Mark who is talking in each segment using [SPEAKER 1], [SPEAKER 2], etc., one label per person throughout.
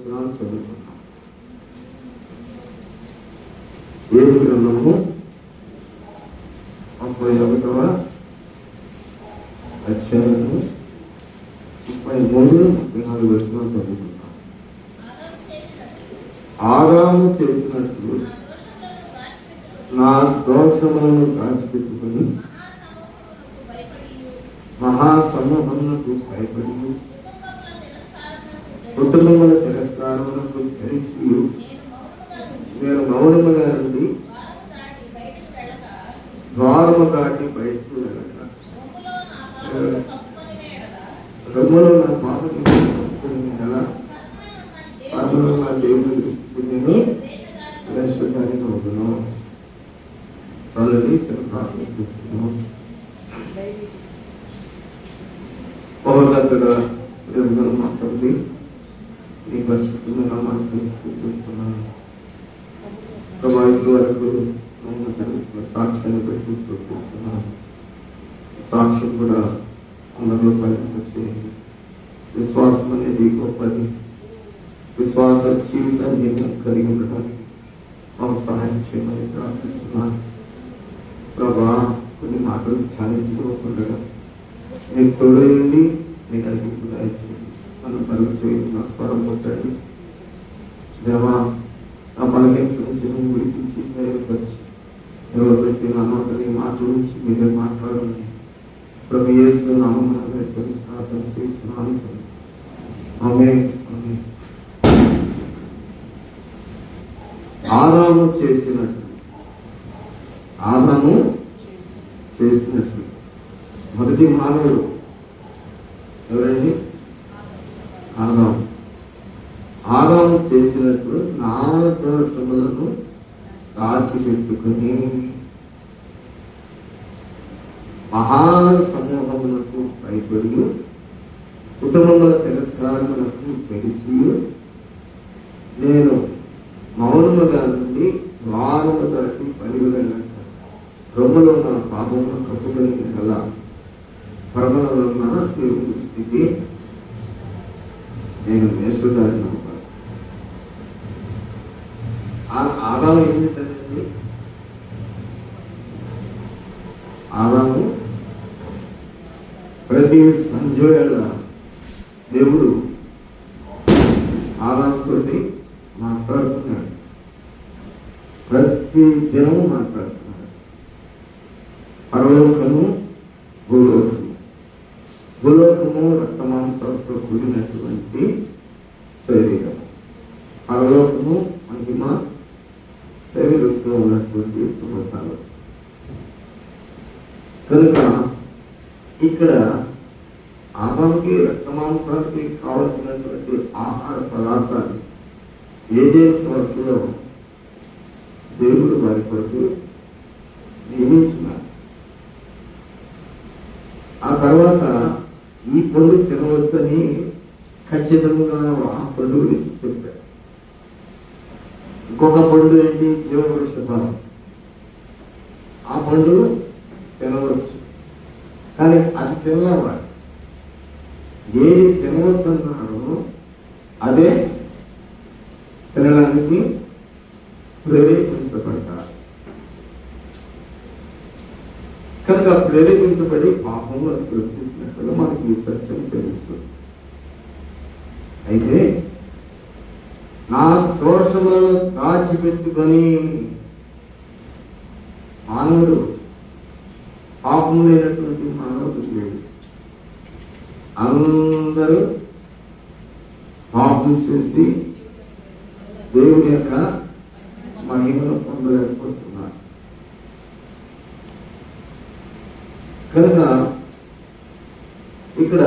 [SPEAKER 1] వచనాలు చదువుకున్నాం. ఏడు గ్రంథము 31వ అధ్యాయము 33-34 వచనాలు చదువుకున్నాం. ఆదాము చేసినట్లు నా దోషములను దాచిపెట్టుకుని మహాసమూహమునకు భయపడి కుటుంబముల తిరస్కారమునకు తెలిసి నేను మౌనముగా నుండి ద్వారము దాటి బయటకు వెళ్ళక రొమ్ములో నా పాపం ఎలా పాపంలో నా దేవుని దృష్టికి నేను వేషధారిని అవుతును. చాలని చిన్న ప్రార్థన చేస్తున్నాను. పౌరులంతగా ప్రేమగా మాట్లాడి నీ పరిశుద్ధమైన నామాన్ని స్తుతిస్తున్నాను. ప్రభావితుల వరకు సాక్ష్యాన్ని పెట్టి స్తుతిస్తున్నాను. సాక్ష్యం కూడా అందరిలో పరిణించేయండి. విశ్వాసం అనేది గొప్పది. విశ్వాస జీవితాన్ని కలిగి ఉండడానికి మాకు సహాయం చేయమని ప్రార్థిస్తున్నాను. ప్రభా, కొన్ని మాటలు ధ్యానించుకోకుండా మీకు తోడేయండి, మీకు అడిగి దయచేయండి. మనం పరుగు చేయండి, నా స్వరం కొట్టండి. దేవా, నా బలహీనత నుంచి నువ్వు విడిపించి ధైర్యపరిచి ఎవరు పెట్టి నా నోటని మాటల నుంచి మీరే మాట్లాడాలని ప్రభు యేసు నామమున ప్రార్థన చేస్తున్నాను. ఆమేన్. ఆదాము చేసినట్లు మొదటి మానవుడు ఎవరండి? ఆదాము చేసినట్లు నా దోషములను దాచిపెట్టుకుని మహాసమూహములకు భయపడి కుటుంబముల తిరస్కారములకు తెలిసి నేను మౌనముగా నుండి ద్వారము దాటి పరిగెళ్ళక రొమ్ములో నా పాపమును కప్పుకొని గల పరమలో ఉన్న దేవుని దృష్టికి నేను వేసుదారిని అవుతాను. ఆదాము ఏం చేశాడండి? ఆదాము ప్రతి సంధ్య వేళ దేవుడు ఆదాముతో మాట్లాడుతున్నాడు. ప్రతి దినము మాట్లాడుతున్నాడు. పరలోకము, భూలోకము. భూలోకము రక్తమాంసాలతో కూడినటువంటి శరీరం. పరలోకము మహిమ శరీరంతో ఉన్నటువంటి పర్వతాలు. కనుక ఇక్కడ ఆదాముకి రక్తమాంసాలకి కావలసినటువంటి ఆహార పదార్థాలు ఏదైతే వరకులో దేవుడు వారి కొరకు నియమించినారు. ఆ తర్వాత ఈ పండు తినవద్దని ఖచ్చితంగా ఆ పండు గురించి చెప్పారు. ఇంకొక పండు ఏంటి? జీవవృక్ష ఫలం. ఆ పండు తినవచ్చు, కానీ అది తినవాడు. ఏది తినవద్దన్నాడో అదే తినడానికి ప్రేరేపించబడ్డారు. కనుక ప్రేరేపించబడి పాపంలోకి వచ్చేసినట్టుగా మనకి ఈ సత్యం తెలుస్తుంది. అయితే నా దోషములను దాచిపెట్టుకొని మానవుడు, పాపం లేనటువంటి మానవుడు లేడు. అందరూ పాపం చేసి దేవుని యొక్క మహిమను పొందలేకపోతున్నారు. కనుక ఇక్కడ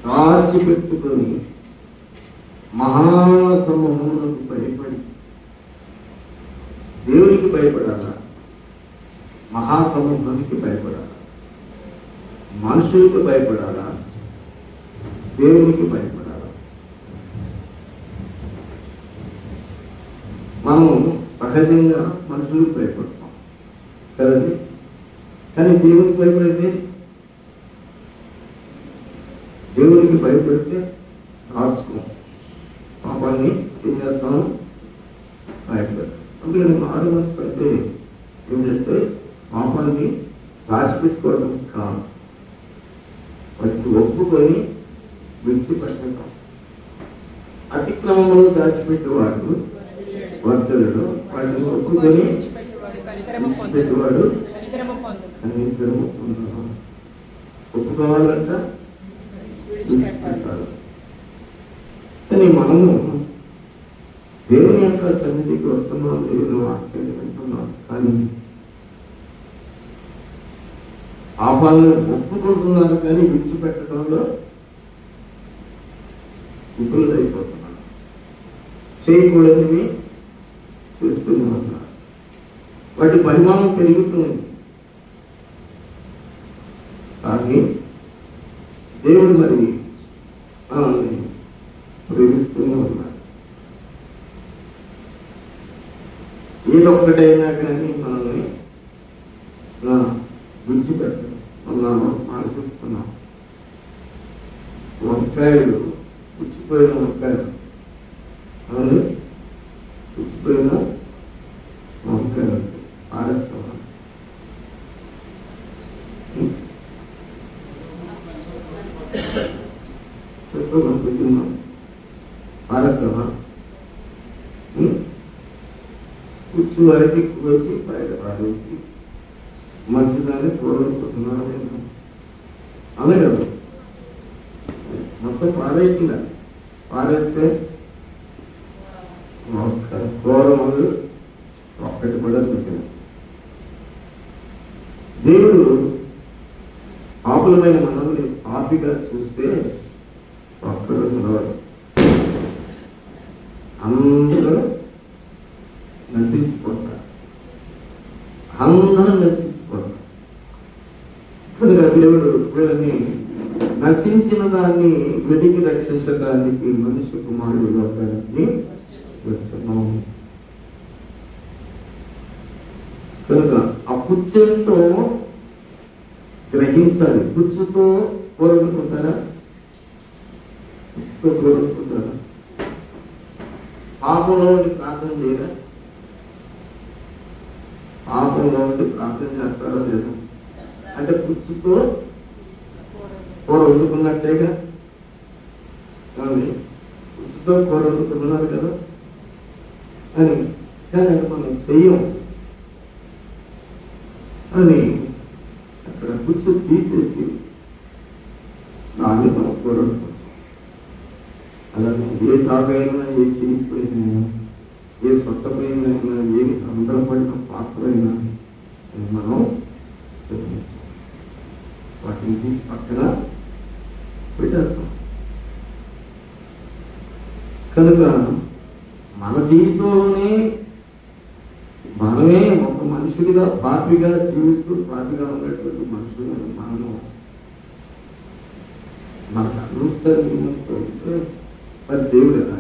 [SPEAKER 1] దాచిపెట్టుకొని మహాసమూహములకు భయపడి, దేవునికి భయపడాలా? మహాసమూహానికి భయపడాలా? మనుషులకు భయపడాలా? దేవునికి భయపడాలా? మనం సహజంగా మనుషులకు భయపడతాం కదండి. కానీ దేవునికి భయపడితే కాచుకో, పాపాన్ని ఏం చేస్తాం, బయటపెడతాం. అందుకని మారు మనసు అంటే ఏమిటంటే పాపాన్ని దాచిపెట్టుకోవడం కాదు, వాటిని ఒప్పుకొని విడిచిపెట్టడం. అతిక్రమములు దాచిపెట్టేవాడు వర్తనుడు, వాటిని ఒప్పుకొని విడిచిపెట్టేవాడు కనికరము పొందును. ఒప్పుకోవాలంట, విడిచిపెట్టాలి. కానీ మనము దేవుని యొక్క సన్నిధికి వస్తున్నాం, దేవుని వాక్యాన్ని వింటున్నాం, కానీ పాపాలను ఒప్పుకుంటున్నారు కానీ విడిచిపెట్టడంలో విఫలుడైపోతున్నారు. చేయకూడనివి చేస్తూనే ఉన్నారు. వాటి పరిమాణం పెరుగుతుంది. కానీ దేవుడు మరి మనల్ని ప్రేమిస్తూనే ఉన్నాడు. ఏదొక్కటైనా కానీ మనల్ని విడిచిపెట్టడం. ఉన్నాను మాట చెప్తున్నాం. వంకాయలు, పుచ్చిపోయిన వంకాయలు, అవును, పుచ్చిపోయిన వంకాయలు పారేస్తాం. చెప్పాం, పుట్టిన్నాం, పారేస్తామా? పుచ్చు వరకు కోసి బయట పారేసి మంచిదాన్ని కూరలుకుంటున్నాను నేను అనే కదా. మొత్తం పారేయకుండా పారేస్తే కూర ఒక్కటి కూడా పెట్టింది. దేవుడు పాపులమైన మనల్ని పాపిగా చూస్తే ఒక్కరు నిలవరు, అందరూ నశించిపోతారు, అందరూ నశించిపోతారు. కనుక దేవుడు వీళ్ళని నశించిన దాన్ని వెతికి రక్షించడానికి మనిషి కుమారుడు లోకానికి వచ్చాను. కనుక ఆ పుచ్చంతో గ్రహించాలి. పుచ్చుతో కోరుకుంటారా? పుచ్చుతో కోరుకుంటారా? పాపంలో ఉండి ప్రార్థన చేయరా? పాపంలో ఉండి ప్రార్థన చేస్తారా లేదా? అంటే పుచ్చుతో కూర వండుకున్నట్టేగా. కానీ పుచ్చుతో కూర వండుకున్నారు కదా అని, కానీ అది మనం చెయ్యం అని అక్కడ పుచ్చు తీసేసి దాన్ని మనం కూర వండుకుంటాం. అలాగే ఏ తాగైనా, ఏ చిరిగిపోయినా, ఏ సొట్టపైన, ఏ అందరపడిన పాత్రైనా మనం వాటిని తీసి పక్కన పెట్టేస్తాం. కనుక మన జీవితంలోనే మనమే ఒక మనుషుడిగా పాపిగా జీవిస్తూ పాపిగా ఉన్నటువంటి మనుషులు మనము మనకు అంతర్లీనంతో మరి దేవుడు ఎలా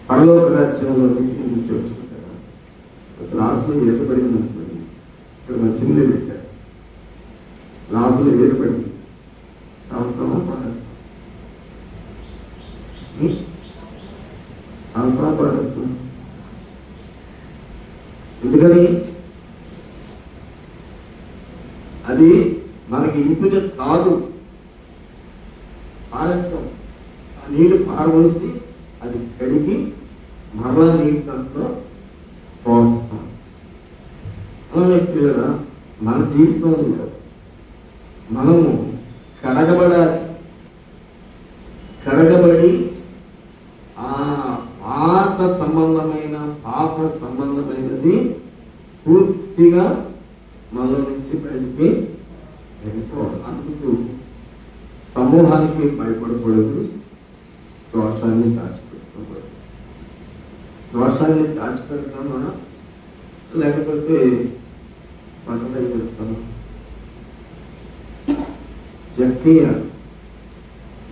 [SPEAKER 1] పరలోక రాజ్యంలోకి నుంచి వచ్చుకుంటారా? గ్లాసులో ఏర్పడింది అనుకోండి, ఇక్కడ మంచినీళ్ళు పెట్టారు, గ్లాసులో ఏర్పడింది, తాగుతామా పారేస్తాం? తాగుతామా పారేస్తాం? ఎందుకని? అది మనకి ఇంపుగా కాదు, పారేస్తాం. ఆ నీళ్ళు పారవలసి అది కడిగి మరలా నీళ్ళు దాంట్లో పోస్తాం. అలానే పిల్లరా, మన జీవితంలో మనము కడగబడి ఆ పాత సంబంధమైన పాప సంబంధమైనది పూర్తిగా మనలో నుంచి బయటికి వెళ్ళిపోవాలి. అందుకు సమూహానికి భయపడకూడదు, దోషాన్ని దాచిపెట్టుకోకూడదు. దోషాన్ని దాచిపెడతామా లేకపోతే పక్కన చేస్తామా?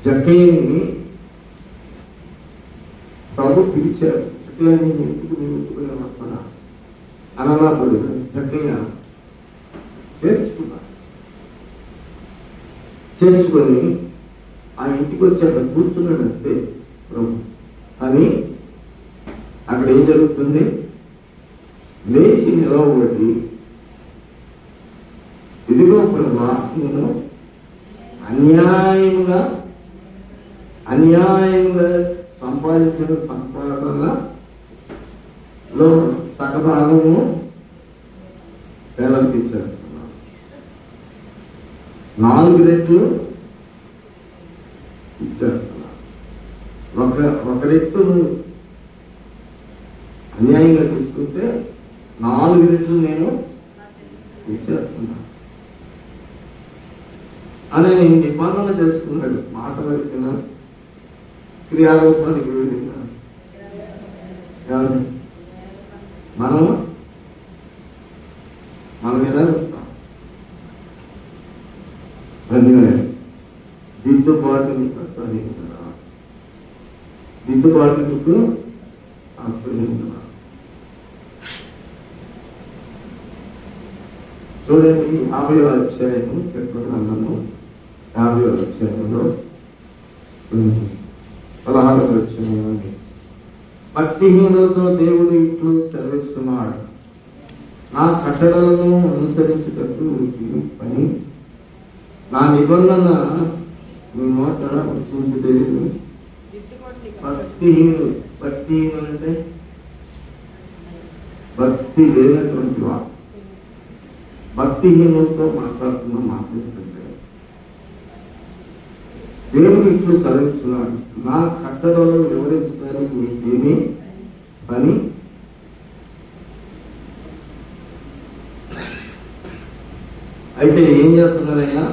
[SPEAKER 1] జక్కయ్యని ప్రభు పిలిచారు. జక్కయ్య నేను ఇంటికి వస్తానా అనలాపడు. జక్కయ్య చేర్చుకుని ఆ ఇంటికి వచ్చి అక్కడ కూర్చున్నాడు అంతే ప్రభు. కానీ అక్కడ ఏం జరుగుతుంది? లేచి నిలవబడి, ఇదిగో ప్రభా, నేను అన్యాయంగా సంపాదించిన సంపాదనలో సగభాగము పేదలకు ఇచ్చేస్తున్నాను, 4 రెట్లు ఇచ్చేస్తున్నాను. ఒక రెట్టు నువ్వు అన్యాయంగా తీసుకుంటే 4 రెట్లు నేను ఇచ్చేస్తున్నా అని నేను నిబంధన చేసుకున్నాడు. మాట వరకున క్రియారూపానికి విధంగా మనం మన మీద ఉంటాం. దిద్దుబాటు నీకు అసహ్యం కదా, దిద్దుబాటు నీకు అసహ్యం కదా. చూడండి 50వ అధ్యాయము కీర్తన గ్రంథము 50వ అధ్యాయంలో 16వ అధ్యాయం. భక్తిహీనులతో దేవుడు ఇట్లు సెలవిస్తున్నాడు, నా కట్టడలను అనుసరించుటకు పని, నా నిబంధన మీ నోట వచ్చించలేదు. భక్తిహీనులు అంటే భక్తి లేనటువంటి వాడు. భక్తిహీనులతో మాట్లాడుతున్న మాట్లాడుతుంటే దేవుడు ఇట్లు సెలవిస్తున్నాడు, నా కట్టడలో వివరించడానికి మీకేమీ పని. అయితే ఏం చేస్తున్నారయ్యా?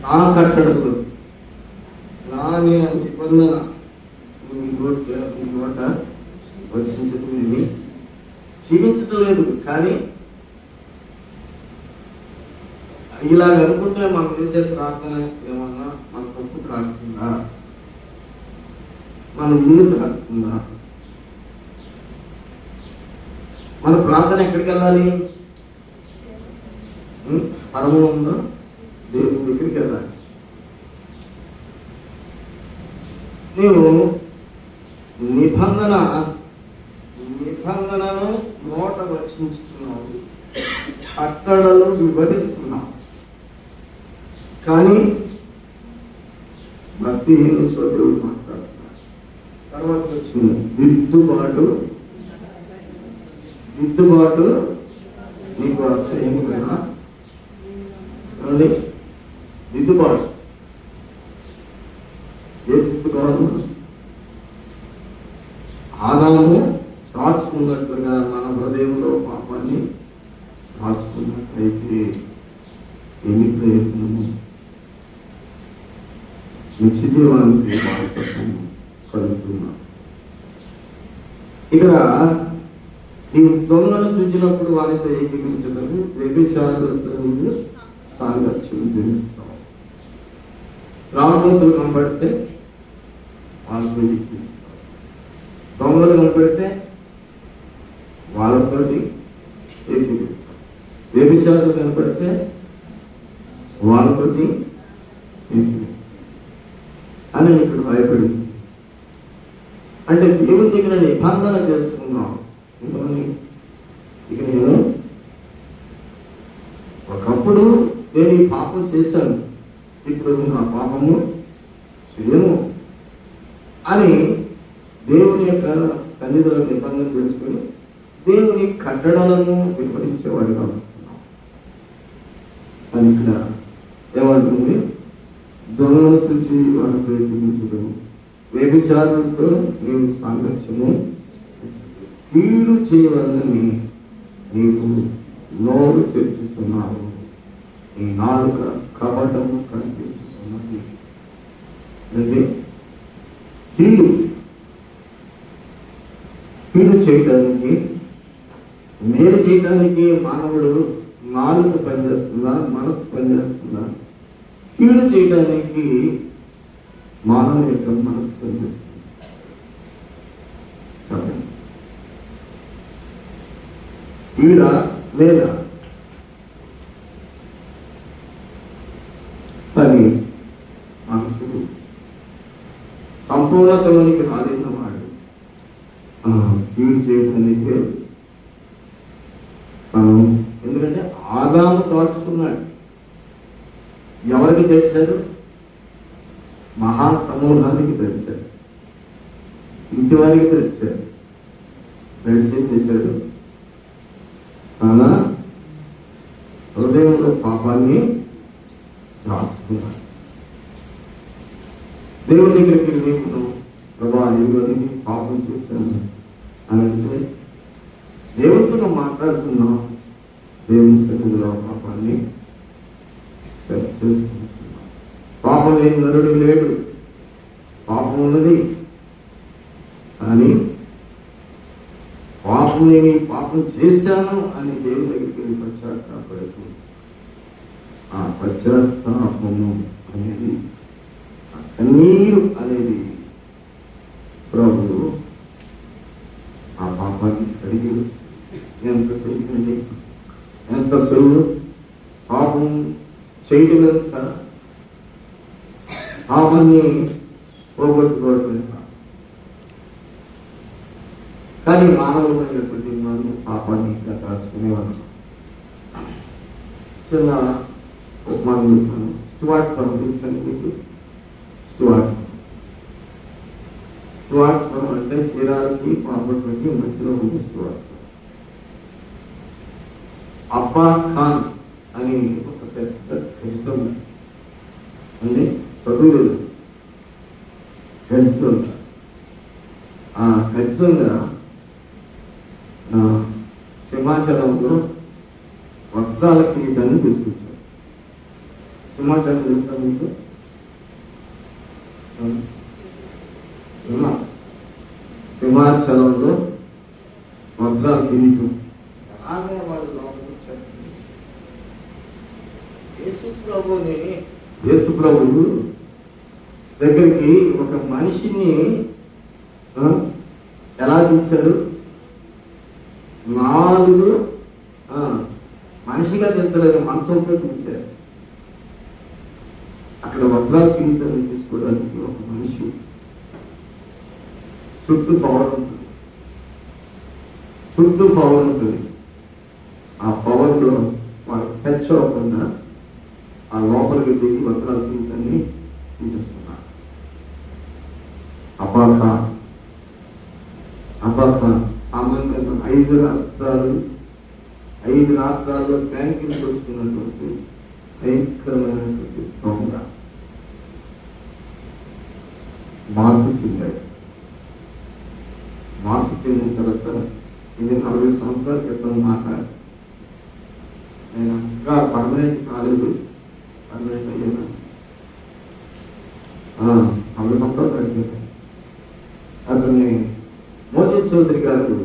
[SPEAKER 1] నా కట్టడలు, నా నిబంధన మీ నోట వర్షించడం జీవించడం లేదు. కానీ ఇలాగ అనుకుంటే మనం చేసే ప్రార్థన ఏమన్నా మన తప్పు కాకుండా, మన ఇల్లు కాకుండా, మన ప్రార్థన ఎక్కడికి వెళ్ళాలి? పరమంలో దేవుని దగ్గరికి వెళ్ళాలి. నీవు నిబంధనను నోట వచించుతున్నావు, కట్టడలు వివరిస్తున్నావు. కానీ భక్తిహీనులతో దేవుడు మాట్లాడుతున్నాడు. తర్వాత వచ్చింది దిద్దుబాటు నీకు అసహ్యం కదా. దిద్దుబాటు ఏ దిద్దుబాటు? ఆదాము దాచుకున్నట్లుగా మన హృదయంలో పాపాన్ని దాచుకున్నట్లయితే ఏమి ప్రయత్నము? నిత్యజీవానికి వారసత్వం కలుగుతున్నా. ఇక్కడ నీవు దొంగలను చూసినప్పుడు వారితో ఏకీపించటము, వ్యభిచారులతో నీవు సాంగత్యం చేస్తావు. రామోతులు కనపడితే వాళ్ళతో ఏకీపిస్తావు, దొంగలు కనపడితే వాళ్ళతో ఏకీపిస్తావు, వ్యభిచారులు కనపడితే వాళ్ళతో ఏకీపిస్తావు అని ఇక్కడ భయపడింది. అంటే దేవుని దగ్గర నిబంధన చేసుకున్నాం. ఇక నేను ఒకప్పుడు నేను ఈ పాపం చేశాను, ఇప్పుడు నా పాపము చేయను అని దేవుని యొక్క సన్నిధిలో నిబంధన చేసుకుని దేవుని కట్టడలను వివరించేవాడిగా ఉంటున్నాం. అని ఇక్కడ ఏమంటుంది? దొంగలను చూసి వారిని ప్రేరేపించడం, వ్యభిచారులతో నీవు సాంగత్యము, కీడు చేయవలని నీవు నోరు తెచ్చుతున్నావు, నీ నాలుక కపటము కనిపించుతున్నది. అంటే కీడు చేయడానికి మేలు చేయడానికి మానవుడు నాలుక పనిచేస్తుందా, మనసు పనిచేస్తుందా? కీడు చేయడానికి మానవుని యొక్క మనసు పనిచేస్తుంది. చెప్పండి, కీడా లేదా? కానీ మనుషుడు సంపూర్ణతలోనికి రాలేని వాడు కీడు చేయడానికే. ఎందుకంటే ఆదాము కాచుకున్నాడు. ఎవరికి తెచ్చాడు? మహాసమూహానికి తెచ్చాడు, ఇంటి వారికి తెచ్చాడు. తెలిసి చేశాడు, తన హృదయంలో పాపాన్ని దాచుకున్నాడు. దేవుడి దగ్గరికి నేను ప్రభా ఇదిగోని పాపం చేశాను అని అంటే దేవుడితో మాట్లాడుతున్నాం. దేవుని సన్నిధిలో పాపాన్ని సరి చేసుకుంటున్నాం. పాపం లేని నరుడు లేడు, పాపం ఉన్నది. కానీ పాపం నేను పాపం చేశాను అని దేవుని దగ్గరికి వెళ్ళి పశ్చాత్తాపడకు. ఆ పశ్చాత్తాపము అనేది, ఆ కన్నీరు అనేది ప్రభువు ఆ పాపాన్ని కడిగి వస్తుంది. ఎంత తెలియండి, ఎంత సులువు పాపం చేయడం, ఎంత పాపాన్ని పోగొట్టుకోవడం. కానీ మానవులైనటువంటి మనం పాపాన్ని ఇంకా దాచుకునేవాళ్ళం. చిన్న ఉపమానం చెప్పాను. స్టువార్ట్ తెలుసండి మీకు? స్టువార్ట్ అంటే చీరాలకి పాపకి మధ్యలో ఉంది స్టువార్ట్. అబ్బా ఖాన్ అని ఒక పెద్ద క్రైస్తవుడు అండి, చదువులేదు, క్రైస్తవుడు. ఖచ్చితంగా సింహాచలంలో వస్త్రాల కిరీటాన్ని తీసుకొచ్చారు. సింహాచలం తెలుసా మీకు? సింహాచలంలో వస్త్రాల కిరీటం అలాగే వాళ్ళు లోపలికి వచ్చారు. యేసు ప్రభువు దగ్గరికి ఒక మనిషిని ఎలా దించారు? 4 మనిషిగా దించలేదు, మంచంతో దించారు. అక్కడ వజ్రాల కిరీటాన్ని తీసుకోవడానికి ఒక మనిషి చుట్టూ పవర్ ఉంటుంది. ఆ పవర్లో వాళ్ళు టచ్ అవ్వకుండా ఆ లోపలికి దిగి వజ్రాల కిరీటాన్ని తీసేస్తున్నారు. అబ్బాఖాన్ సామాన్యంగా 5 రాష్ట్రాల్లో బ్యాంకింగ్ దోచుకున్నటువంటి భయంకరమైనటువంటి దొంగ. మార్పు చెందిన తర్వాత ఇది 40 సంవత్సరాల క్రితం మాట. నేను ఇంకా పర్మనెంట్ కాలేదు, పర్మనెంట్ అయ్యాను. 40 సంవత్సరాలు అయిపోయింది. అతన్ని మోదీ చౌదరి గారు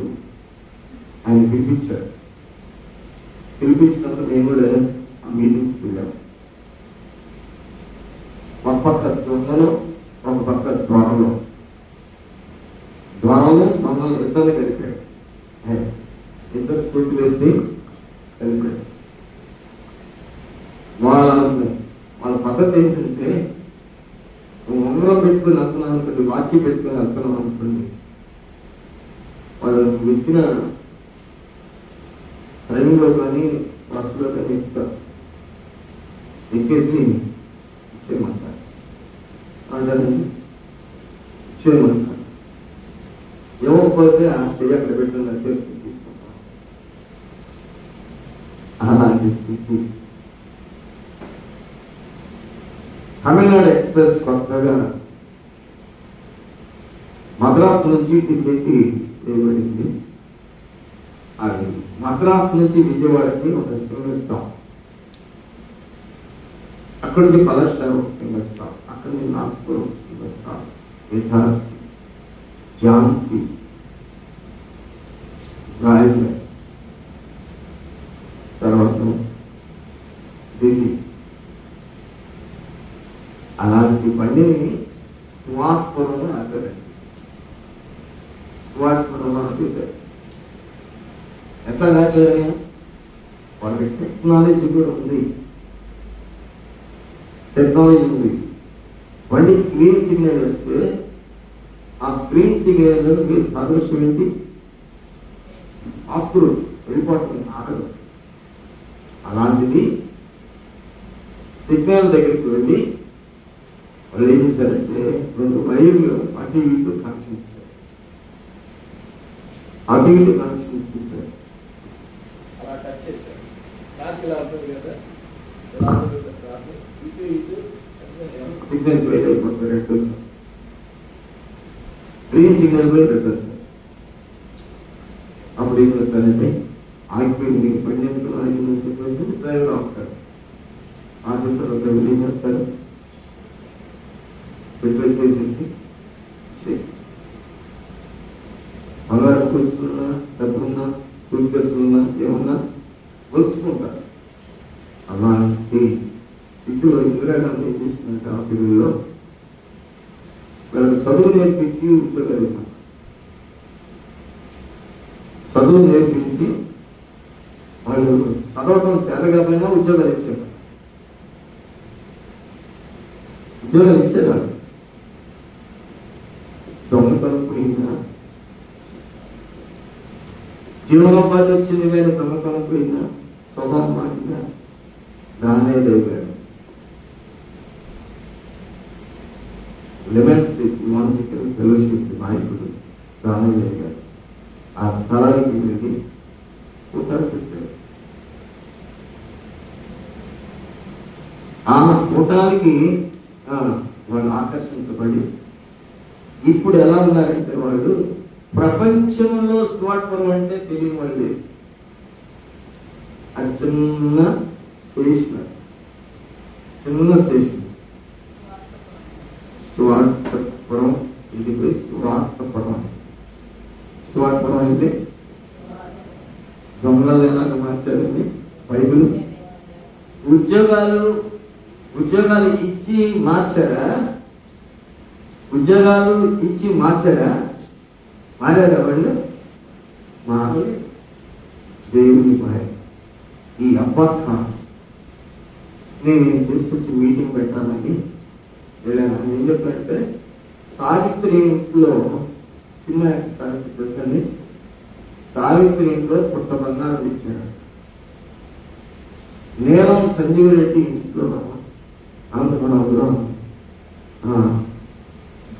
[SPEAKER 1] ఆయన పిలిపించినప్పుడు నేను కూడా ఆ మీటింగ్స్కి వెళ్ళాను. ఒక పక్క దొంగలు, ఒక పక్క ద్వారంలో మమ్మల్ని ఇద్దరు కలిపాడు. ఇద్దరు చేతులు ఎత్తి కలిపాడు. వాళ్ళ పద్ధతి ఏంటంటే, ఉంగరం పెట్టుకుని వెళ్తున్నాం అనుకోండి, వాచి పెట్టుకుని వెళ్తున్నాం అనుకోండి, వాళ్ళు ఎక్కిన ట్రైన్లో కానీ బస్సులో కానీ ఎక్కేసి ఇచ్చేయమంటారు. ఇవ్వకపోతే ఆ చెయ్యి అక్కడ పెట్టిన నడిపేసుకుని తీసుకుంటాం. అలాంటి స్థితి. తమిళనాడు ఎక్స్ప్రెస్ కొత్తగా మద్రాసు నుంచి ఢిల్లీకి వేయబడింది. అది మద్రాసు నుంచి విజయవాడకి ఒక సింగిల్ స్టాప్, అక్కడి నుంచి పలశ్వరం ఒక సింగిల్ స్టాప్, అక్కడి నుంచి నాగ్పూర్ ఒక సింగిల్ స్టాప్, ఇటార్సీ, ఝాన్సీ, రాయగఢ్, తర్వాత దిగి అలాంటి బండిని స్వాత్పురంలో ఆపారండి. స్వాత్పురంలో ఆపేశారు. ఎట్లా ఆచార్య? వాళ్ళకి టెక్నాలజీ కూడా ఉంది. టెక్నాలజీ ఉంది. బండి గ్రీన్ సిగ్నల్ వేస్తే ఆ గ్రీన్ సిగ్నల్ సాదృశ్యం ఏంటి? ఆస్తులు వెళ్ళిపోతుంది, ఆగదు. అలాంటిది సిగ్నల్ దగ్గరికి వెళ్ళి వాళ్ళు ఏం చేశారంటే 2 వైర్లు అటు ఇటు కనెక్షన్ ఇచ్చారు. అటు ఇటు కనెక్షన్ ఇచ్చేసారు.
[SPEAKER 2] అలా టచ్ చేశారు. నాకు ఇలా అవుతుంది కదా, ఇలా అవుతుంది కదా, ఇటు ఇటు
[SPEAKER 1] సిగ్నల్ పోయి అయిపోతుంది, రెడ్ వచ్చేస్తుంది. గ్రీన్ సిగ్నల్ పోయి రెడ్ వచ్చేస్తుంది. అప్పుడు ఏం చేస్తారంటే ఆగిపోయింది, బండి ఎందుకు ఆగిందని చెప్పేసి డ్రైవర్ ఆపుతారు. ఆగిన తర్వాత ఏం చేస్తారు? పెట్రోల్ వేసేసి బంగారం కొలుసుకున్నా, డబ్బులున్నా, సూట్ కేసులున్నా, ఏమన్నా కొలుసుకుంటారు. అలాంటి స్థితిలో ఇందిరాగాంధీ ఏం చేసిందంటే ఆ పీరియడ్లో వీళ్ళకి చదువు నేర్పించి ఉద్యోగాలు ఇవ్వాలి. చదువు నేర్పించి వాళ్ళు చదవటం చేతకపోయినా ఉద్యోగాలు ఇచ్చారు. ఉద్యోగాలు ఇచ్చారు. దొంగతనం పోయిందా? జీవనోపాధి వచ్చింది మీద దొంగతనం పోయిందా? స్వభావం మారిందా? దానే లేగారు. లెమన్షిప్ ఇవాంజికల్ ఫెలోషిప్ నాయకుడు దానే లేగారు. ఆ స్థలానికి వెళ్ళి కూటాలు పెట్టారు. ఆ కూటానికి వాళ్ళు ఆకర్షించబడి ఇప్పుడు ఎలా ఉన్నారంటే వాళ్ళు ప్రపంచంలో స్వాట్పురం అంటే తెలియని వాళ్ళు. అది చిన్న స్టేషన్ స్వార్థపురం. ఇది పోయి స్వార్థపురం. స్వార్థపురం అయితే దొంగలైనాక మార్చారండి బైబిల్. ఉద్యోగాలు ఇచ్చి మార్చారా? మారారా వాళ్ళు? మారలే. దేవుని మాయ. ఈ అబ్బాక్క నేను తీసుకొచ్చి మీటింగ్ పెట్టాలని వెళ్ళాను. ఏం చెప్పానంటే సావిత్రి ఇంట్లో, సినిమా సావిత్రి తెలుసండి, సావిత్రి ఇంట్లో పుట్ట బంగారం ఇచ్చాడు. నీలం సంజీవ్ రెడ్డి ఇంట్లో అనంతపురంలో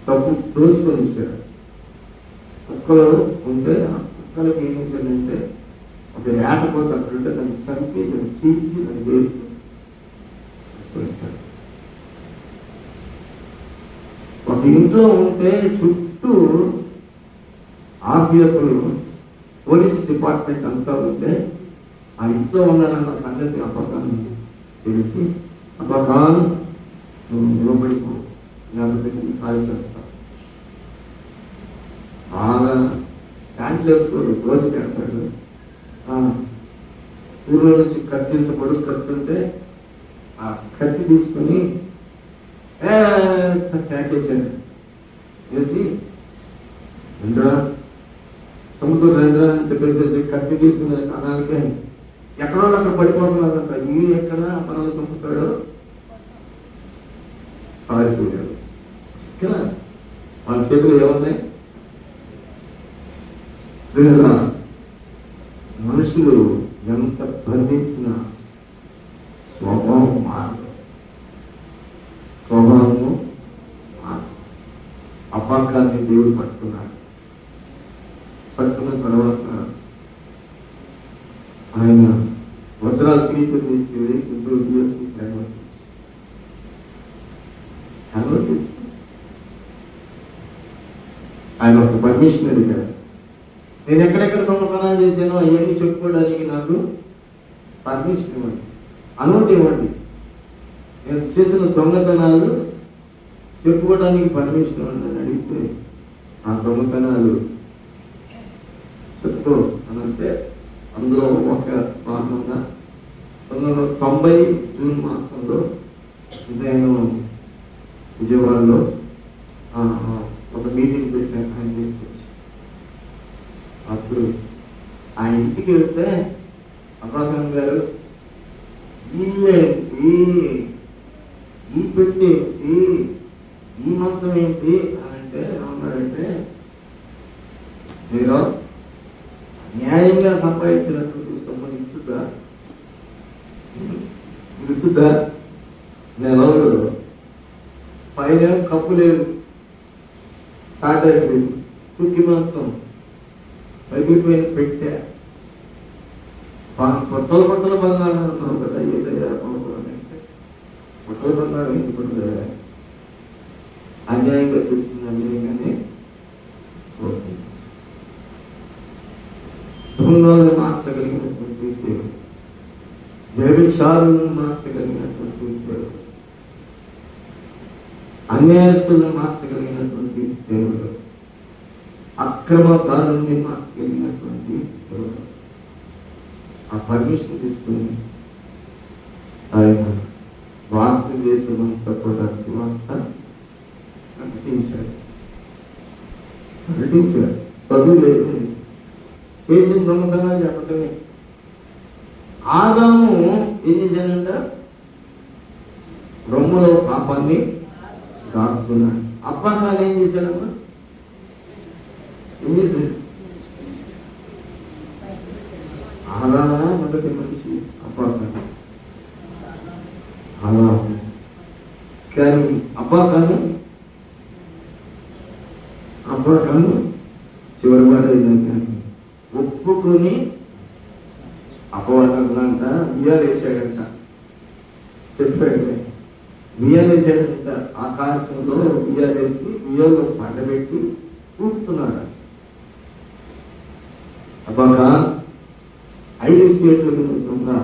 [SPEAKER 1] తప్పు దోచుకొని ఇచ్చాడు. కుక్కలు ఉంటే ఆ కుక్కలకి ఏం చేశాడంటే ఒక ఏటపోతే అక్కడుంటే దాన్ని చంపి దాన్ని చీల్చి దాన్ని వేసి ఒక ఇంట్లో ఉంటే చుట్టూ ఆర్పిఎఫ్లు, పోలీస్ డిపార్ట్మెంట్ అంతా ఉంటే ఆ ఇంట్లో ఉన్నాడన్న సంగతి అప్పకాన్ని తెలిసి అప్పకాలు నిలబడిపో పెట్టి కాల్ చేస్తా. బాగా ప్యాంట్లు వేసుకోడు, దోశ పెడతాడు. ఊళ్ళో నుంచి కత్తి ఇంత పొడుగు కత్తుంటే ఆ కత్తి తీసుకొని ప్యాకేసాడు వేసి రెండ్రా సముద్రం రెండ్రా అని చెప్పేసేసి కత్తి తీసుకునే కణాలకే ఎక్కడో అక్కడ పడిపోతున్నారంట. ఇవి ఎక్కడ పనులు చంపుతాడో పారిపోయాడు. ఇక్కడ వాళ్ళ చేతులు ఏమున్నాయి? మనుషులు ఎంత బంధించిన స్వభావము మారదు. అపాకాన్ని దేవుడు పట్టుకున్నాడు. పట్టుకున్న తర్వాత ఆయన వజ్రాల కిరీటం తీసుకెళ్ళి ఇంప్రూవ్ చేసుకుని ఆయన ఒక పర్మిషన్ అడిగాడు. నేను ఎక్కడెక్కడ దొంగతనాలు చేశానో అవన్నీ చెప్పుకోవడానికి నాకు పర్మిషన్ ఇవ్వండి, అనుమతి ఇవ్వండి. నేను చేసిన దొంగతనాలు చెప్పుకోవడానికి పర్మిషన్ ఇవ్వండి అని అడిగితే ఆ దొంగతనాలు చెప్పుకో అని అంటే అందులో ఒక భాగంగా 1990 జూన్ మాసంలో నేను విజయవాడలో ఒక మీటింగ్ పెట్టాను. ఆయన తీసుకొచ్చి అప్పుడు ఆ ఇంటికి వెళ్తే అబ్బాఖాన్ గారు ఈ పెట్టి ఏంటి, ఈ మంచం ఏంటి అని అంటే ఏమన్నాడంటే, మీరు న్యాయంగా సంపాదించినటువంటి సొమ్ము ఇసుద్దా నెలలు పైన కప్పు లేదు, తాటాకు కుక్కి మాంసం పగిలిపోయిన పెట్టా, పొట్టల బంగారం అన్నావు కదా, ఏదయ్యా అంటే పొట్టల బంగారం ఎందుకుంటుందా, అన్యాయంగా తెలిసింది, అన్యాయంగానే దొంగలను మార్చగలిగినటువంటి దేవుడు, వ్యభిచారులను మార్చగలిగినటువంటి దేవుడు, అన్యాయస్తులను మార్చగలిగినటువంటి దేవుడు, అక్రమదారుల్ని మార్చగలిగినటువంటి దేవుడు. ఆ పర్మిషన్ తీసుకుని ఆయన భారతదేశమంతా కూడా సువార్త ప్రకటించాడు. చదువు లేదు, చేసిన దొంగతనాలు చెప్పటమే. ఆదాము ఏం చేశాడంట, రొమ్మలో పాపాన్ని దాచుకున్నాడు. అబ్బాహాలు ఏం చేశాడమ్మా, ఏం చేశాడు, ఆదామా మొదటి మనిషి అబ్బాకాను, ఆదాము. కానీ అబ్బాకాను చివరి మాట ఏంటంటే ఒప్పుకొని అపవాదంట బియ్యాలు వేసాడంట, చెప్పాడు బియ్యాలు వేసాడంట, ఆకాశంలో బియ్యాలు వేసి బియ్యంలో పండబెట్టి కూర్చున్నాడు. అబ్బాక 5 స్టేట్లకు ఉంటుందా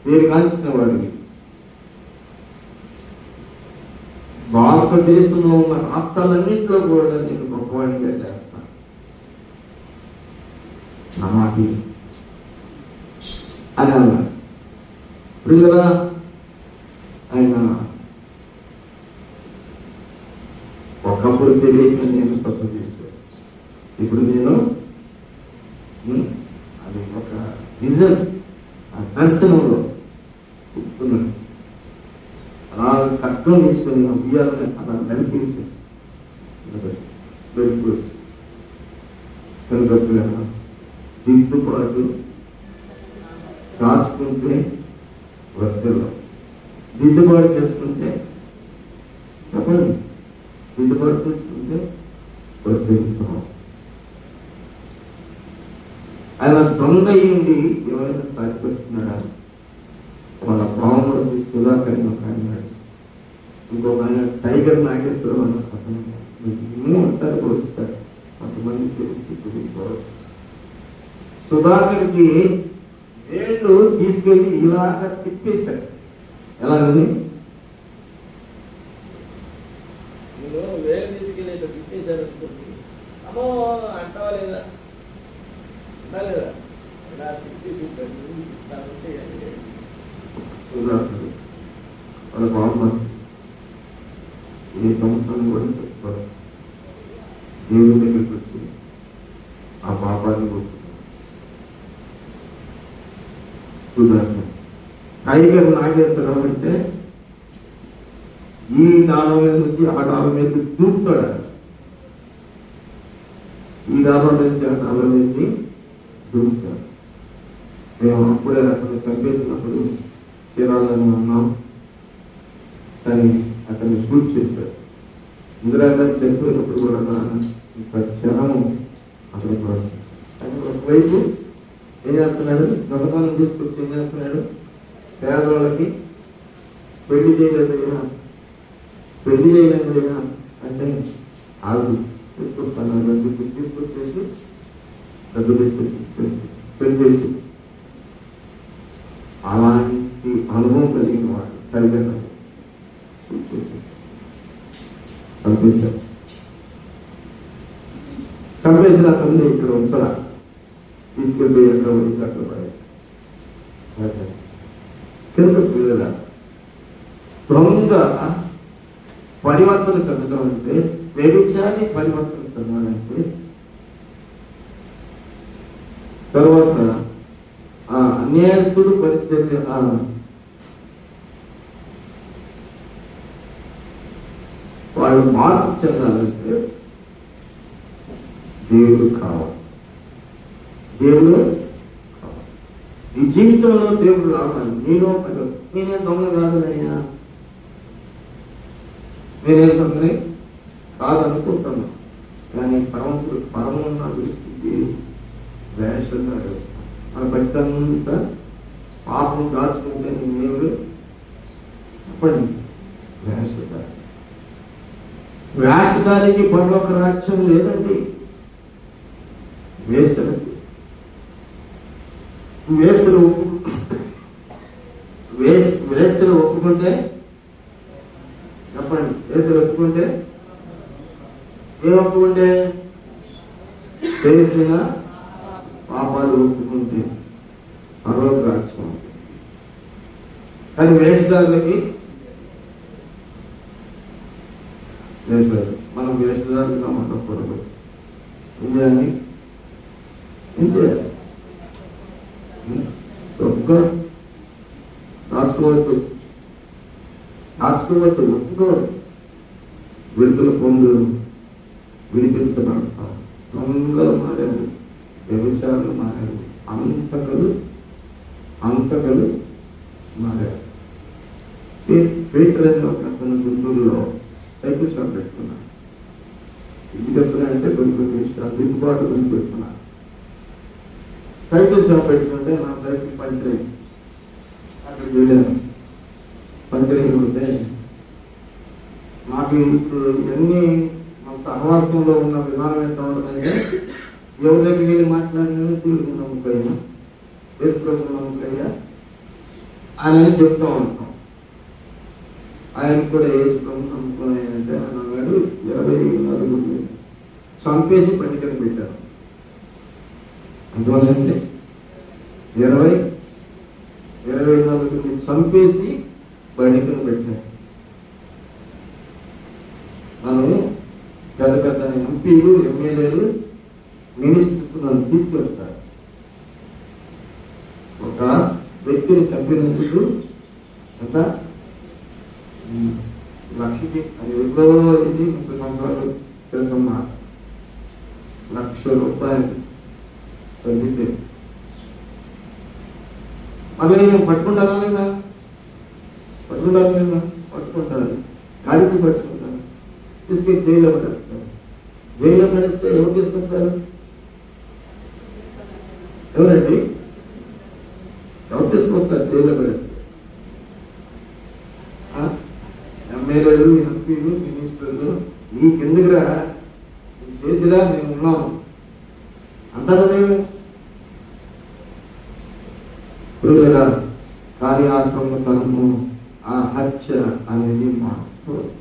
[SPEAKER 1] పేరు కాల్చిన వాడికి, భారతదేశంలో ఉన్న రాష్ట్రాలన్నింటిలో కూడా నేను గొప్పవాడిగా చేస్తాను నా మాట అని అన్నాడు. ఇప్పుడు కదా ఆయన ఒకప్పుడు తెలియక నేను తప్పు చేశాను, ఇప్పుడు నేను అది ఒక విజన్, ఆ దర్శనంలో చెప్తున్నాను. అలా కట్టం తీసుకొని ఉయ్యాలని అలా నడిపేసి వెళ్ళిపోవచ్చు. కనుక దిద్దుబాటు దాచుకుంటే వర్గంలో, దిద్దుబాటు చేసుకుంటే చెప్పండి, దిద్దుబాటు చేసుకుంటే వర్గం. ఆయన దొంగ అయ్యింది ఎవరైనా సాగిపెట్టుకున్నాడా, వాళ్ళ బావమూర్తి సుధాకర్ ఒక ఆయన, ఇంకొక ఆయన టైగర్ నాగేశ్వరం అన్న అతను అంటారు పోవచ్చు సార్, కొంతమంది తెలుసుకోవచ్చు. సుధాకర్కి వేళ్ళు తీసుకెళ్ళి ఇలాగా తిప్పేశారు. ఎలాగని,
[SPEAKER 2] నేను వేలు తీసుకెళ్ళి ఇట్లా తిప్పేశారు అనుకోండి, అమ్మో అంటావా లేదా, అంటా లేదా, ఇలా తిప్పేసేసారు. దాంట్లో
[SPEAKER 1] సుధాకర్ వాళ్ళ బాగున్నారు, ఏ సంవత్సరం కూడా చెప్తారు, దేవుడి దగ్గరికి వచ్చి ఆ పాపాన్ని కొట్టుకున్నారు. సుధాకర్ టైగర్ నాగేశ్వరరావు అంటే ఈ డాబా మీద నుంచి ఆ డాబా మీద దూకుతాడు, ఈ డాబా నుంచి ఆ డాబా మీద దూకుతాడు. మేము అప్పుడే అతను చంపేసినప్పుడు చీరాలని ఉన్నాం, కానీ అతన్ని షూట్ చేశాడు. ఇందిరాగాంధీ చనిపోయినప్పుడు కూడా ఇంకా క్షణం అతను కూడా ఒకవైపు ఏం చేస్తున్నాడు, దొంగతనం తీసుకొచ్చి ఏం చేస్తున్నాడు, పేదవాళ్ళకి పెళ్లి చేయలేదయ్యా అంటే ఆగు తీసుకొస్తాను, తీసుకొచ్చేసి డబ్బు తీసుకొచ్చి పెళ్లి చేసి, అలాంటి అనుభవం కలిగిన వాడు టైగర్ చంపేసిన అతన్ని ఇక్కడ ఉంచాల, తీసుకెళ్ళిపోయి ఎక్కడ వదిలి అక్కడ పడేసి కింద పిల్లల దొంగ పరివర్తన చెందడం అంటే, వ్యభిచారి పరివర్తన చెందాలంటే, తర్వాత అన్యాయస్తుడు పరిచర్య వాళ్ళు మార్పు చెందాలంటే దేవుడు కావాలి. దేవుడు కావాలి. ఈ జీవితంలో దేవుడు రావాలి. నేనేం దొంగ కాదులయ్యా, నేనేం దొంగనే కాదనుకుంటున్నాను. కానీ పరమున్న దృష్టికి వేషగారు మన భక్తంతా పాపం దాచుకుంటే నేను చెప్పండి. వేషధారికి పరలోక రాజ్యం లేదండి. వేసలు ఒప్పుకుంటే చెప్పండి. వేసలు ఒప్పుకుంటే ఒప్పుకుంటే చేసిన పాపాలు ఒప్పుకుంటే పరలోక రాజ్యం. కానీ వేషధారులకి వేసారు. మనం వేషధారులుగా ఉండకూడదు. ఏం చేయాలి? రాసుకోవద్దు, ఒప్పుకో. విడుదల పొందు, విడిపించబడతాం. దొంగలు మారారు, వ్యభిచారులు మారారు, అంతకులు మారారు. పీటర్ అని ఒక అతను గుంటూరులో సైకిల్ షాప్ పెట్టుకున్నాను. ఇది చెప్తున్నాయంటే కొన్ని విషయాలు దిద్దుబాటు గురించి పెట్టుకున్నాను. సైకిల్ షాప్ పెట్టుకుంటే నా సైకిల్ పంచర్ అయింది. అక్కడికి వెళ్ళాను. పంచర్ అయిపోతే నాకు ఇప్పుడు ఇవన్నీ మా సహవాసంలో ఉన్న విధానం ఎంత ఉంటుందంటే, ఎవరి దగ్గరికి వెళ్ళి మాట్లాడినా దేవుడికి నమ్మకయ్యా, వేసుకోవడం నమ్మకయ్యా అని చెప్తూ ఉంటాం. ఆయన కూడా వేసుకోవడం నమ్ముకున్నాయంటే ఆయన అన్నాడు 24 చంపేసి పండికని పెట్టారు. అందువల్ల 24 చంపేసి పండికను పెట్టారు. మనం పెద్ద ఎంపీలు, ఎమ్మెల్యేలు, మినిస్టర్స్ నన్ను తీసుకెళ్తారు. ఒక వ్యక్తిని చంపినందుకు ఎంత? 1,00,000కి. అది ఎప్పుడో ఇది 30 సంవత్సరాలు క్రితం మాట. 1,00,000 రూపాయలు చంపితే మళ్ళీ నేను పట్టుకుంటానా లేదా? పట్టుకుంటాను. గాలికి పట్టుకుంటాను. తీసుకెళ్ళి జైల్లో పడేస్తాను. జైల్లో పడేస్తే ఎవరు తీసుకొస్తారు? ఎవరండి? ఎవరు తీసుకొస్తారు జైల్లో పడేస్తే? ఎమ్మెల్యేలు, ఎంపీలు, మినిస్టర్లు. నీకెందుకురా, నువ్వు చేసిరా, మేము ఉన్నాం అంటారు. పురుగుల కార్యాత్మకము, ఆ హత్య అనేది మార్చుకోవాలి.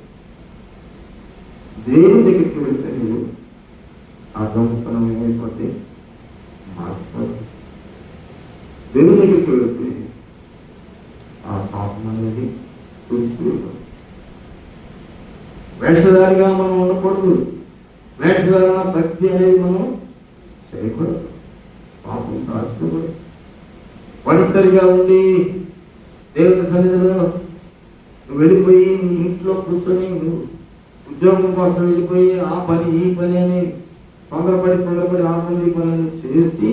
[SPEAKER 1] దేవుని దగ్గరికి వెళ్తే మీరు ఆ దొంగతనం ఏమైపోతే మార్చుకోవాలి. దేవుని దగ్గరికి వెళ్తే ఆ పాపం అనేది తుడిచివేయకూడదు. వేషధారిగా మనం ఉండకూడదు. వేషధారణ భక్తి అనేది మనం చేయకూడదు. పాపం దాచుకోకూడదు. ఒంటరిగా ఉండి దేవుని సన్నిధిలో నువ్వు వెళ్ళిపోయి నీ ఇంట్లో కూర్చొని నువ్వు ఉద్యోగం కోసం వెళ్ళిపోయి ఆ పని ఈ పని అని తొందరపడి ఆ పని ఈ పని అని చేసి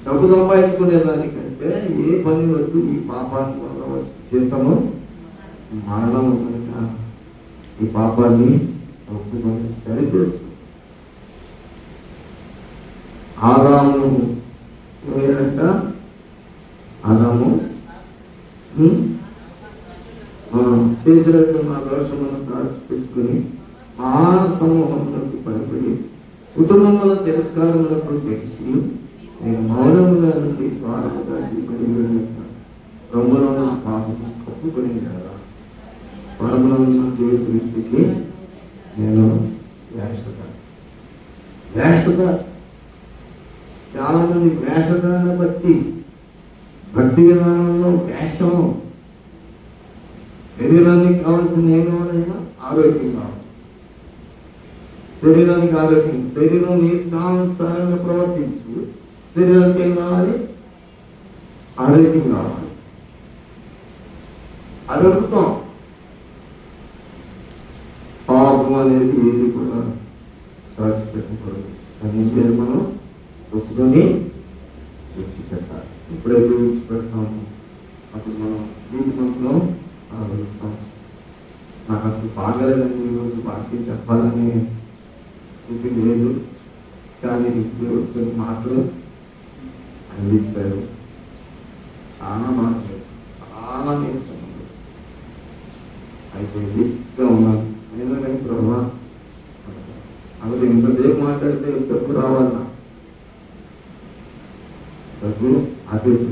[SPEAKER 1] డబ్బు సంపాదించుకునే దానికంటే ఏ పని వద్దు. ఈ పాపాన్ని వల్ల వచ్చి జీతము మరణం కనుక ఈ పాపాన్ని ఒప్పుకొని సరిచేసు. ఆదాము ఏమంట? ఆదాము చేసినట్టు నా దోషములను దాచిపెట్టుకుని మాన సమూహములకు భయపడి కుటుంబముల తిరస్కారములకు తెలిసి నేను మౌనముగా నుండి ద్వారముగా రంగులో పాపము కప్పుకొని కదా పరములో ఉన్న దేవుడి దృష్టికి నేను వేషత చాలా మంది వేషధారణ బట్టి భక్తి విధానంలో వేషం. శరీరానికి కావాల్సిన ఏం కావాలైనా ఆరోగ్యం కావాలి. శరీరానికి ఆరోగ్యం, శరీరం నీ ఇష్టానుసారంగా ప్రవర్తించు. శరీరానికి ఏం కావాలి? ఆరోగ్యం కావాలి. అడుగుతాం. పాపం అనేది ఏది కూడా దాచిపెట్టకూడదు. కానీ ఏం మనం ఒప్పుకొని విడిచిపెట్టాలి. ఎప్పుడైతే విడిచిపెడతాము అప్పుడు మనం వీటి మనలో ఆలోచిస్తాం. నాకు అసలు బాగలేదని ఈరోజు వాక్యం చెప్పాలనే స్థితి లేదు, కానీ దేవుడు కొన్ని మాటలు అందించారు. చాలా మాటలు, చాలా నీరసం ఉంది. అయితే వీక్గా ఉన్నాను నేను. కానీ ప్రభావ అసలు ఎంతసేపు మాట్లాడితే తప్పు రావాలన్నా డబ్బు ఆపేసి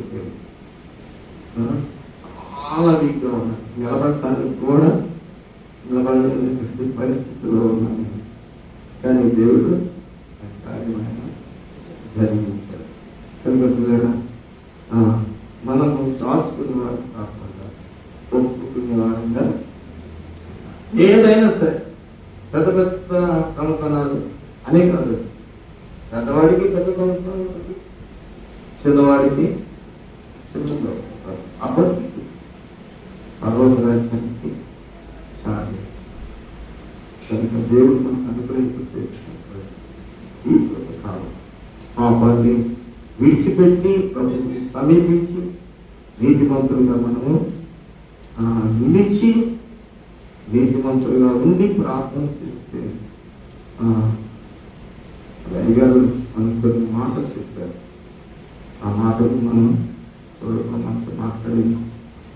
[SPEAKER 1] చాలా వీక్గా ఉన్నాను. నిలబడటానికి కూడా నిలబడలేనటువంటి పరిస్థితిలో ఉన్నాను. కానీ దేవుడు కార్యమైన జరిగించాడు. కనుక మనము దాచుకునేవారు కాకుండా ఒప్పుకునేవారంగా ఏదైనా సరే పెద్ద పెద్ద ప్రముఖనాలు అనే కాదు. పెద్దవాడికి పెద్ద ప్రముఖనాలు, చిన్నవాడికి చిన్న అప్పటికి పర్వతరాజ్యానికి సాధ్యం. కనుక దేవుడు మనకు అనుగ్రహింపు చేసినప్పుడు ఈ కాలం పాపాన్ని విడిచిపెట్టి ప్రభుత్వం సమీపించి నీతిమంతులుగా మనము నిలిచి నీతిమంతులుగా ఉండి ప్రార్థన చేస్తే అయ్యగారు మనకు కొన్ని మాటలు చెప్పారు. ఆ మాటలు మనం మనతో మాట్లాడి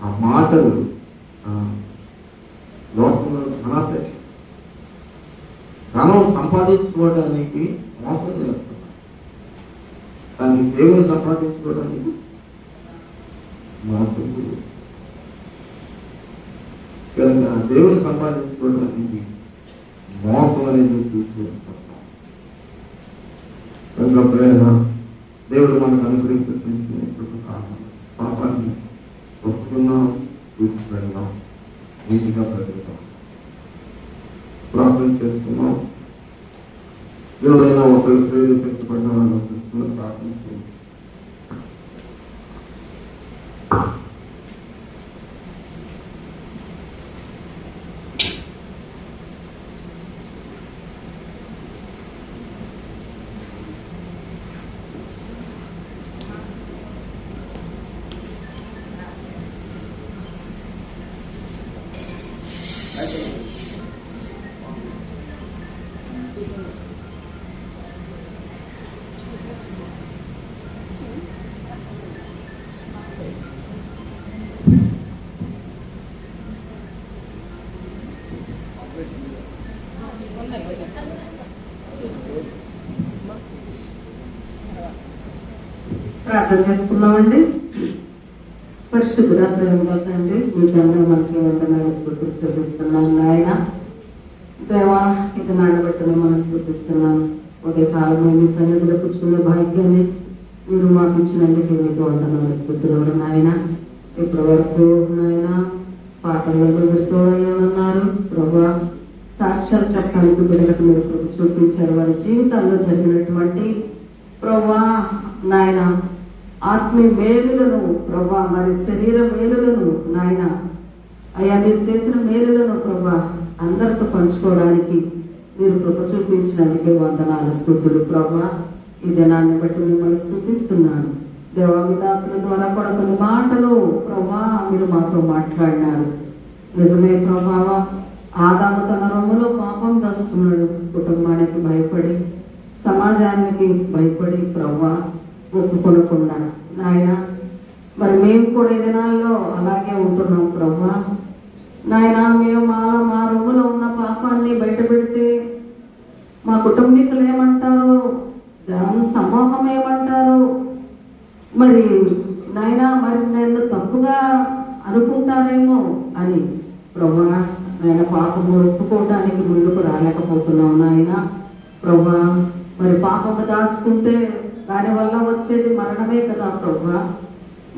[SPEAKER 1] ఆ మాటలు లోకంలో ధనాపేక్ష, ధనం సంపాదించుకోవడానికి మోసం చేస్తున్నారు. కానీ దేవుని సంపాదించుకోవడానికి మోసం లేదు. కనుక దేవుని సంపాదించుకోవడానికి మోసం అనేది తీసుకొస్తున్నాం. కనుక ప్రేమ దేవుడు మనకు అనుగ్రహించి చేసినప్పుడు పాపాన్ని ఒప్పుకున్నాం, విడిచిపెడదాం, నీతిగా బ్రతుకుతాం. ప్రార్థన చేసుకున్నాం. ఎవరైనా ఒకరు ప్రేరేపించబడిన వాళ్ళు ప్రార్థన చేయండి.
[SPEAKER 3] ప్రార్థన చేసుకున్నామండి. పరిశుద్ధుడా, ప్రేమగా తండ్రి, మీ దండ మనకి వందనాలు స్తుతులు చెల్లిస్తున్నాను నాయన. దేవా, ఇక నాడబెట్టని మనస్ఫూర్తిస్తున్నాను. ఒకే కాలంలో మీ సన్నిధిలో కూర్చునే భాగ్యాన్ని మీరు మాకు ఇచ్చినందుకు మీకు వందనాలు స్తుతులు నాయన. ఇప్పటి వరకు నాయన పాటల్లో మీరుతో ఉన్నారు ప్రభా. సాక్ష్యాలు చెప్పడానికి బిడ్డలకు మీరు కృప చూపించారు. వారి జీవితాల్లో జరిగినటువంటి ప్రభా నాయన ఆత్మీయ మేలులను ప్రభా, మరి శరీర మేలులను నాయన అయ్యా మీరు చేసిన మేలులను ప్రభా అందరితో పంచుకోవడానికి మీరు కృప చూపించినందుకే వందనాలు స్తుతులు ప్రభా. ఈ దినాన్ని బట్టి మిమ్మల్ని స్తుతిస్తున్నాను. దేవామిదాసుల ద్వారా కూడా కొన్ని మాటలు ప్రభా మీరు మాతో మాట్లాడినారు. నిజమే ప్రభావ. ఆదాము తన రొమ్ములో పాపం దాస్తున్నాడు. కుటుంబానికి భయపడి, సమాజానికి భయపడి ప్రభా ఒప్పుకొనకుండా నాయన మరి మేము కూడా ఈ దినాల్లో అలాగే ఉంటున్నాం ప్రభా. నాయన మేము మా రొమ్ములో ఉన్న పాపాన్ని బయట పెడితే మా కుటుంబీకులు ఏమంటారు, జనం సమూహం ఏమంటారు, మరి నాయన మరి నన్ను తప్పుగా అనుకుంటారేమో అని ప్రభా నాయన పాపము ఒప్పుకోవడానికి ముందుకు రాలేకపోతున్నాం నాయన ప్రభా. మరి పాపము దాచుకుంటే దానివల్ల వచ్చేది మరణమే కదా ప్రభా.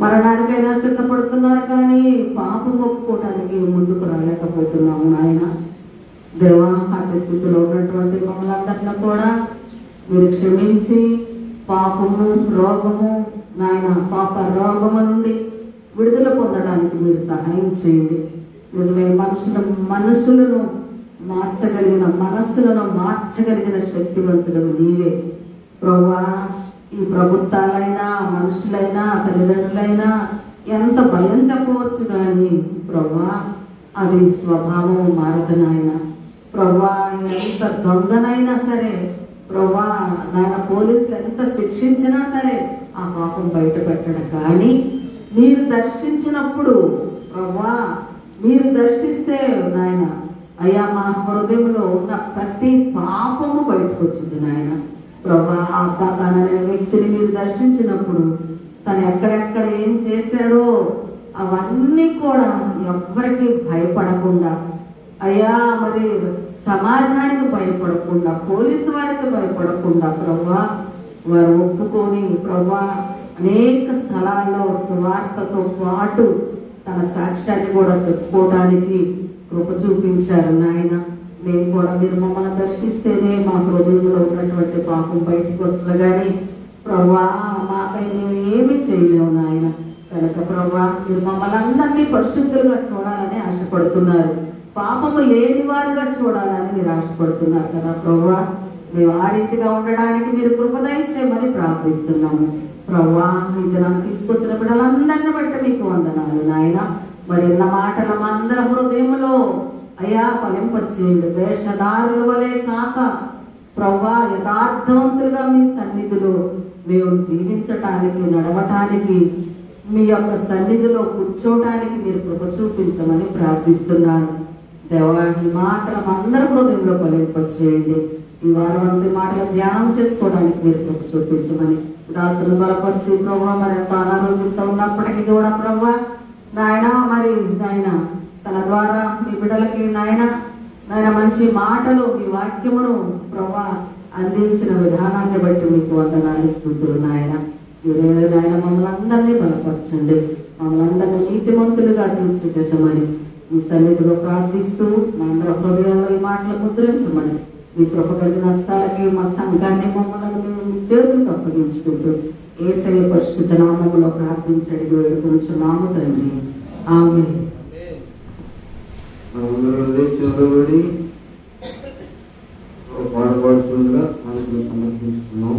[SPEAKER 3] మరణానికైనా సిద్ధపడుతున్నారు కానీ పాపం ఒప్పుకోవడానికి ముందుకు రాలేకపోతున్నాము నాయన. దేవా, అట్టి స్థితిలో ఉన్నటువంటి మమ్మల్ని అందరినీ కూడా మీరు క్షమించి పాపము, రోగము నాయన, పాప రోగము నుండి విడుదల పొందడానికి మీరు సహాయం చేయండి. నిజమే, మనుషులను మార్చగలిగిన, మనస్సులను మార్చగలిగిన శక్తివంతుడు నీవే ప్రభువా. ఈ ప్రభుత్వాలైనా, మనుషులైనా, తల్లిదండ్రులైనా ఎంత భయం చెప్పవచ్చు కానీ ప్రభువా అది స్వభావం మారదు నాయన. ప్రభువా, ఎంత దొంగనైనా సరే ప్రభువా నాయన, పోలీసులు ఎంత శిక్షించినా సరే ఆ పాపం బయట పెట్టడం. కానీ మీరు దర్శించినప్పుడు ప్రభువా, మీరు దర్శిస్తే నాయన అయ్యా, మా హృదయంలో ఉన్న ప్రతి పాపము బయటకు వచ్చింది నాయన. ప్రభా, ఆ అబ్బాకాన అనే వ్యక్తిని మీరు దర్శించినప్పుడు తను ఎక్కడెక్కడ ఏం చేశాడో అవన్నీ కూడా ఎవ్వరికి భయపడకుండా అయ్యా, మరి సమాజానికి భయపడకుండా, పోలీసు వారికి భయపడకుండా ప్రభా వారు ఒప్పుకొని ప్రభా అనేక స్థలాల్లో సువార్తతో పాటు తన సాక్ష్యాన్ని కూడా చెప్పుకోవడానికి కృప చూపించారు నాయన. మేము కూడా మీరు మమ్మల్ని దర్శిస్తేనే మా హృదయంలో ఉన్నటువంటి పాపం బయటకు వస్తుంది. కానీ ప్రభా మాకై మేము ఏమీ చేయలేము నాయన. కనుక ప్రభా మీరు మమ్మల్ని అందరినీ పరిశుద్ధులుగా చూడాలని ఆశపడుతున్నారు, పాపము లేని వారుగా చూడాలని మీరు ఆశపడుతున్నారు కదా ప్రభా. మేము ఆ రీతిగా ఉండడానికి మీరు కృప దయచేయమని ప్రార్థిస్తున్నాము ప్రభా. ఇది నన్ను తీసుకొచ్చిన బిడ్డలందరిని బట్టి మీకు వందనాలు నాయన. మరి ఎన్న మాటల అందరి హృదయంలో అయ్యా ఫలింపచేయండి. వేషధారుల వలె కాక ప్రభా యథార్థవంతులుగా మీ సన్నిధిలో మేము జీవించటానికి, నడవటానికి, మీ యొక్క సన్నిధిలో కూర్చోవటానికి మీరు కృప చూపించమని ప్రార్థిస్తున్నాను దేవా. ఈ మాటలు అందరి హృదయంలో ఫలింపచేయండి. ఈ వారం అంతా మాటలు ధ్యానం చేసుకోవడానికి మీరు కృప చూపించమని దాసులు బలపరిచి ప్రభా. మరి ఎంత అనారోగ్యంతో ఉన్నప్పటికీ కూడా ప్రభా నాయన, మరి నాయన తన ద్వారా మీ బిడ్డలకి నాయన మంచి మాటలు, మీ వాక్యమును ప్రభా అందించిన విధానాన్ని బట్టి మీకు వందనాలు, స్తుతులు నాయన. మీరే నాయన మమ్మల్ని అందరినీ బలపరచండి, మమ్మల్ని అందరినీ నీతిమంతులుగా తీర్చిదిద్దమని మీ సన్నిధిలో ప్రార్థిస్తూ మా అందరి హృదయాల్లో ఈ మాటలు ముద్రించమని మీ కృప కలిగిన హస్తాలకి మా సంఘాన్ని మమ్మల్ని మీ చేతులకు అప్పగించుకుంటూ యేసయ్య పరిశుద్ధ నామములో ప్రార్థించడి వేడుకొనుచున్నాము తండ్రి, ఆమేన్.
[SPEAKER 1] నిలబడి పాడుపాడుచుండగా మనకు సమర్పించుకున్నాం.